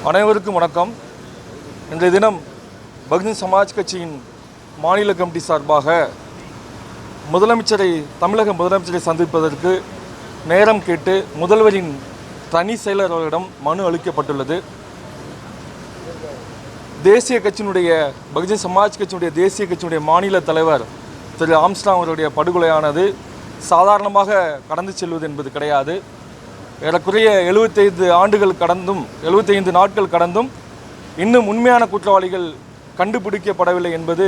அனைவருக்கும் வணக்கம். இன்றைய தினம் பகுஜன் சமாஜ் கட்சியின் மாநில கமிட்டி சார்பாக தமிழக முதலமைச்சரை சந்திப்பதற்கு நேரம் கேட்டு முதல்வரின் தனி செயலர் அவர்களிடம் மனு அளிக்கப்பட்டுள்ளது. தேசிய கட்சியினுடைய பகுஜன் சமாஜ் கட்சியினுடைய தேசிய கட்சியினுடைய மாநில தலைவர் திரு ஆம்ஸ்ட்ராங் அவருடைய படுகொலையானது சாதாரணமாக கடந்து செல்வது என்பது கிடையாது. ஏறக்குறைய 75 நாட்கள் கடந்தும் இன்னும் உண்மையான குற்றவாளிகள் கண்டுபிடிக்கப்படவில்லை என்பது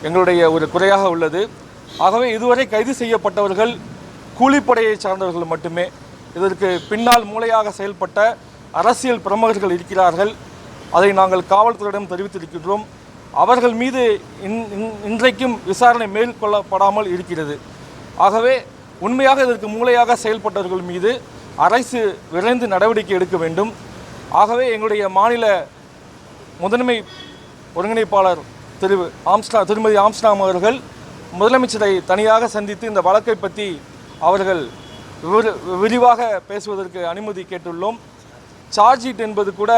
எங்களுடைய ஒரு குறையாக உள்ளது. ஆகவே இதுவரை கைது செய்யப்பட்டவர்கள் கூலிப்படையை சார்ந்தவர்கள் மட்டுமே. இதற்கு பின்னால் மூளையாக செயல்பட்ட அரசியல் பிரமுகர்கள் இருக்கிறார்கள். அதை நாங்கள் காவல்துறையிடம் தெரிவித்திருக்கின்றோம். அவர்கள் மீது இன்றைக்கும் விசாரணை மேற்கொள்ளப்படாமல் இருக்கிறது. ஆகவே உண்மையாக இதற்கு மூளையாக செயல்பட்டவர்கள் மீது அரசு விரைந்து நடவடிக்கை எடுக்க வேண்டும். ஆகவே எங்களுடைய மாநில முதன்மை ஒருங்கிணைப்பாளர் திருமதி ஆம்ஸ்ட்ராங் அவர்கள் முதலமைச்சரை தனியாக சந்தித்து இந்த வழக்கை பற்றி அவர்கள் விரிவாக பேசுவதற்கு அனுமதி கேட்டுள்ளோம். சார்ஜ் ஷீட் என்பது கூட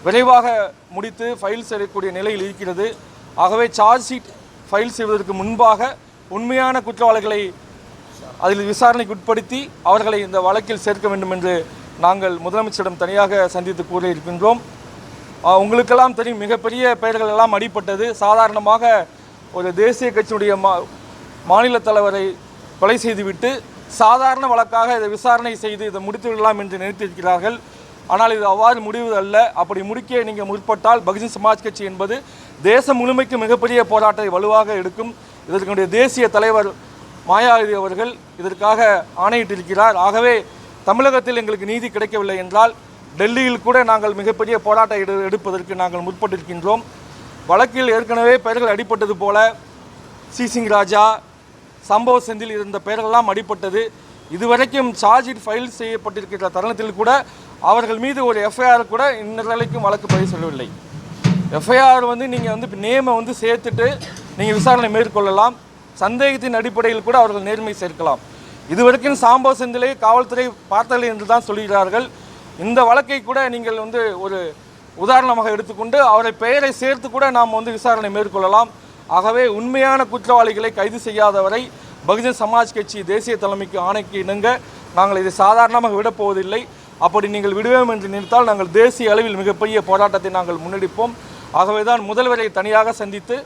விரைவாக முடித்து ஃபைல் செய்யக்கூடிய நிலையில் இருக்கிறது. ஆகவே சார்ஜ் ஷீட் ஃபைல் செய்வதற்கு முன்பாக உண்மையான குற்றவாளிகளை அதில் விசாரணைக்கு உட்படுத்தி அவர்களை இந்த வழக்கில் சேர்க்க வேண்டும் என்று நாங்கள் முதலமைச்சரிடம் தனியாக சந்தித்து கூறியிருக்கின்றோம். உங்களுக்கெல்லாம் தெரியும், மிகப்பெரிய பெயர்கள் எல்லாம் அடிபட்டது. சாதாரணமாக ஒரு தேசிய கட்சியினுடைய மாநில தலைவரை கொலை செய்துவிட்டு சாதாரண வழக்காக இதை விசாரணை செய்து இதை முடித்து விடலாம் என்று நினைத்திருக்கிறார்கள். ஆனால் இது அவ்வாறு முடிவது அல்ல. அப்படி முடிக்க நீங்கள் முற்பட்டால் பகுஜன் சமாஜ் கட்சி என்பது தேசம் முழுமைக்கு மிகப்பெரிய போராட்டத்தை வலுவாக எடுக்கும். இதற்குடைய தேசிய தலைவர் மாயாவதி அவர்கள் இதற்காக ஆணையிட்டிருக்கிறார். ஆகவே தமிழகத்தில் எங்களுக்கு நீதி கிடைக்கவில்லை என்றால் டெல்லியில் கூட நாங்கள் மிகப்பெரிய போராட்டம் எடுப்பதற்கு நாங்கள் முற்பட்டிருக்கின்றோம். வழக்கில் ஏற்கனவே பெயர்கள் அடிப்பட்டது போல சிசிங் ராஜா, சம்பவ செந்தில் இருந்த பெயர்களெல்லாம் அடிப்பட்டது. இதுவரைக்கும் சார்ஜ் ஷீட் ஃபைல் செய்யப்பட்டிருக்கிற தருணத்தில் கூட அவர்கள் மீது ஒரு எஃப்ஐஆர் கூட இந்நிலைக்கும் வழக்கு பதிவு சொல்லவில்லை. எஃப்ஐஆர் நீங்கள் நேமை சேர்த்துட்டு நீங்கள் விசாரணை மேற்கொள்ளலாம். சந்தேகத்தின் அடிப்படையில் கூட அவர்கள் நேர்மை சேர்க்கலாம். இதுவரைக்கும் சம்பவ செந்திலை காவல்துறை பார்த்தலை என்று தான் சொல்கிறார்கள். இந்த வழக்கை கூட நீங்கள் ஒரு உதாரணமாக எடுத்துக்கொண்டு அவரை பெயரை சேர்த்து கூட நாம் விசாரணை மேற்கொள்ளலாம். ஆகவே உண்மையான குற்றவாளிகளை கைது செய்யாதவரை பகுஜன் சமாஜ் கட்சி தேசிய தலைமைக்கு ஆணைக்கு இணங்க நாங்கள் இதை சாதாரணமாக விடப்போவதில்லை. அப்படி நீங்கள் விடுவோம் என்று நினைத்தால் நாங்கள் தேசிய அளவில் மிகப்பெரிய போராட்டத்தை நாங்கள் முன்னெடுப்போம். ஆகவே தான் முதல்வரை தனியாக சந்தித்து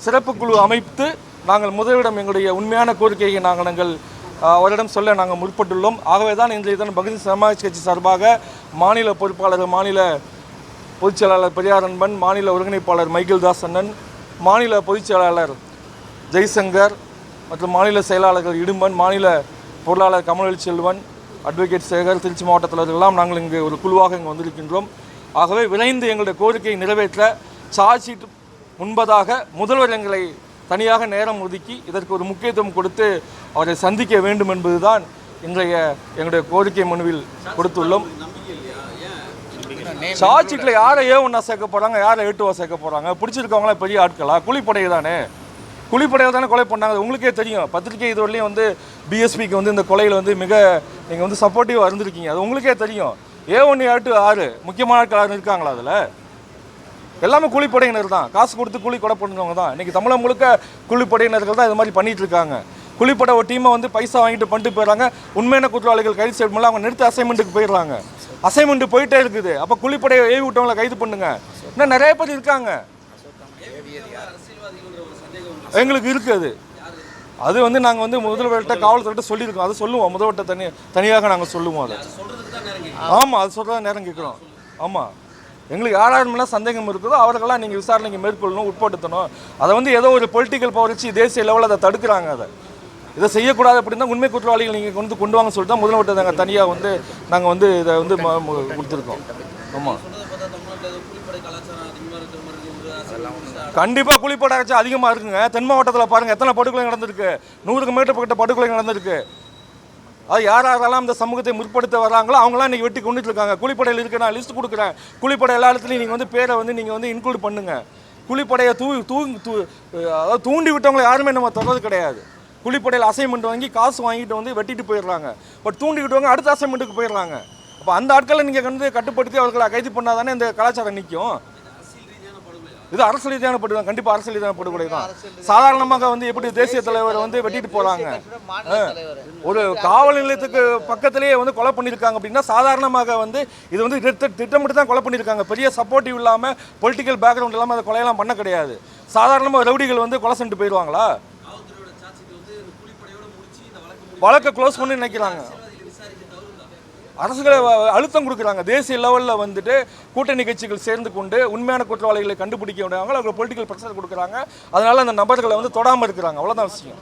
சிறப்பு குழு அமைத்து நாங்கள் முதல்வரிடம் எங்களுடைய உண்மையான கோரிக்கையை நாங்கள் அவரிடம் சொல்ல நாங்கள் முற்பட்டுள்ளோம். ஆகவே தான் இன்றைய தினம் பகுஜன் சமாஜ் கட்சி சார்பாக மாநில பொறுப்பாளர், மாநில பொதுச் செயலாளர் பெரியார் அன்பன், மாநில ஒருங்கிணைப்பாளர் மைக்கேல் தாஸ் அண்ணன், மாநில பொதுச் செயலாளர் ஜெய்சங்கர் மற்றும் மாநில செயலாளர்கள் இடும்பன், மாநில பொருளாளர் கமல்வெளி செல்வன், அட்வொகேட் சேகர், திருச்சி மாவட்ட தலைவர்களெல்லாம் நாங்கள் இங்கு ஒரு குழுவாக இங்கு வந்திருக்கின்றோம். ஆகவே விரைந்து எங்களுடைய கோரிக்கையை நிறைவேற்ற சார்ஜ் ஷீட் முன்பதாக முதல்வர் எங்களை தனியாக நேரம் ஒதுக்கி இதற்கு ஒரு முக்கியத்துவம் கொடுத்து அவரை சந்திக்க வேண்டும் என்பதுதான் இன்றைய எங்களுடைய கோரிக்கை மனுவில் கொடுத்துள்ளோம். சார்ஜ் ஷீட்டில் யாரை A1 சேர்க்க போகிறாங்க, யாரை A2 சேர்க்க போகிறாங்க? பிடிச்சிருக்கவங்களாம் பெரிய ஆட்களா? கூலிப்படையை தானே கொலை பண்ணாங்க. உங்களுக்கே தெரியும். பத்திரிகை இதுவரையிலையும் பிஎஸ்பிக்கு இந்த கொலையில் மிக நீங்கள் சப்போர்ட்டிவாக இருந்திருக்கீங்க. அது உங்களுக்கே தெரியும். A1 A2 யார் முக்கியமான ஆட்கள் இருக்காங்களா? அதில் எல்லாமே கூலிப்படையினர் தான். காசு கொடுத்து கொலை பண்ணுறவங்க தான். இன்றைக்கி தமிழகம் முழுக்க கூலிப்படையினர்கள் தான் இது மாதிரி பண்ணிகிட்டு இருக்காங்க. கூலிப்படை ஒரு டீமை பைசா வாங்கிட்டு பண்ணிட்டு போயிடறாங்க. உண்மையான குற்றவாளிகள் கைது செய்யணும்ல, அவங்க நிறுத்த அசைன்மெண்ட்டுக்கு போயிடுறாங்க. அசைன்மெண்ட் போயிட்டே இருக்குது. அப்போ கூலிப்படையை ஏவி விட்டவங்களை கைது பண்ணுங்க. இன்னும் நிறைய பேர் இருக்காங்க. எங்களுக்கு இருக்குது. அது நாங்கள் முதல்வர்கிட்ட காவல்துறையிட்ட சொல்லியிருக்கோம். அதை சொல்லுவோம். முதல்வர்கிட்ட தனியாக நாங்கள் சொல்லுவோம். அதை ஆமாம், அது சொல்கிறதா நேரம் கேட்குறோம். ஆமாம், எங்களுக்கு யாரெல்லாம் சந்தேகம் இருக்குதோ அவர்களெல்லாம் நீங்கள் விசாரணைக்கு மேற்கொள்ளணும், உட்படுத்தணும். அதை ஏதோ ஒரு பொலிட்டிக்கல் பவர் வச்சு தேசிய லெவலில் அதை தடுக்கிறாங்க. இதை செய்யக்கூடாது அப்படின்னா உண்மை குற்றவாளிகள் நீங்கள் கொண்டு வாங்க சொல்லிட்டு தான் முதல்வர்கிட்ட நாங்கள் தனியாக நாங்கள் இதை கொடுத்துருக்கோம். ஆமாம், கண்டிப்பாக கூலிப்படை ஆச்சு அதிகமாக இருக்குங்க. தென் மாவட்டத்தில் பாருங்கள் எத்தனை படுகொலை நடந்திருக்கு. 100க்கு மேற்பட்ட படுகொலை நடந்திருக்கு. அது யாரெல்லாம் இந்த சமூகத்தை முற்படுத்த வராங்களோ அவங்களாம் இன்றைக்கி வெட்டி கொண்டுட்டு இருக்காங்க. கூலிப்படையில் இருக்க நான் லிஸ்ட் கொடுக்குறேன். கூலிப்படை எல்லா இடத்துலையும் நீங்கள் பேரை நீங்கள் இன்க்ளூட் பண்ணுங்கள். கூலிப்படையை தூண்டி விட்டவங்களை யாருமே நம்ம தொடர்றது கிடையாது. கூலிப்படையில் அசைன்மெண்ட் வாங்கி காசு வாங்கிட்டு வெட்டிட்டு போயிடுறாங்க. பட் தூண்டி விட்டவங்க அடுத்த அசைன்மெண்ட்டுக்கு போயிடுறாங்க. அப்போ அந்த ஆட்களை நீங்கள் வந்து கட்டுப்படுத்தி அவர்களை கைது பண்ணால் தானே இந்த கலாச்சாரம் நிற்கும். இது அரசு ரீதியான படுகொலை, கண்டிப்பாக அரசு ரீதியான படுகொலை தான். சாதாரணமாக வந்து எப்படி தேசிய தலைவர் வந்து வெட்டிட்டு போகிறாங்க, ஒரு காவல் நிலையத்துக்கு பக்கத்திலேயே வந்து கொலை பண்ணியிருக்காங்க அப்படின்னா சாதாரணமாக வந்து இது வந்து திட்டமிட்டு தான் கொலை பண்ணியிருக்காங்க. பெரிய சப்போர்ட்டிவ் இல்லாமல், பொலிட்டிக்கல் பேக்ரவுண்ட் இல்லாமல் அதை கொலையெல்லாம் பண்ண கிடையாது. சாதாரணமாக ரவுடிகள் வந்து கொலை செஞ்சுட்டு போயிடுவாங்களா? வழக்கை க்ளோஸ் பண்ணி நினைக்கிறாங்க. அரசுகளை அழுத்தம் கொடுக்குறாங்க. தேசிய லெவலில் வந்துட்டு கூட்டணி கட்சிகள் சேர்ந்து கொண்டு உண்மையான குற்றவாளிகளை கண்டுபிடிக்க வேண்டியவங்க அவங்களை பொலிட்டிக்கல் ப்ரெஷர் கொடுக்குறாங்க. அதனால அந்த நபர்களை வந்து தொடாமல் இருக்கிறாங்க. அவ்வளோதான் விஷயம்.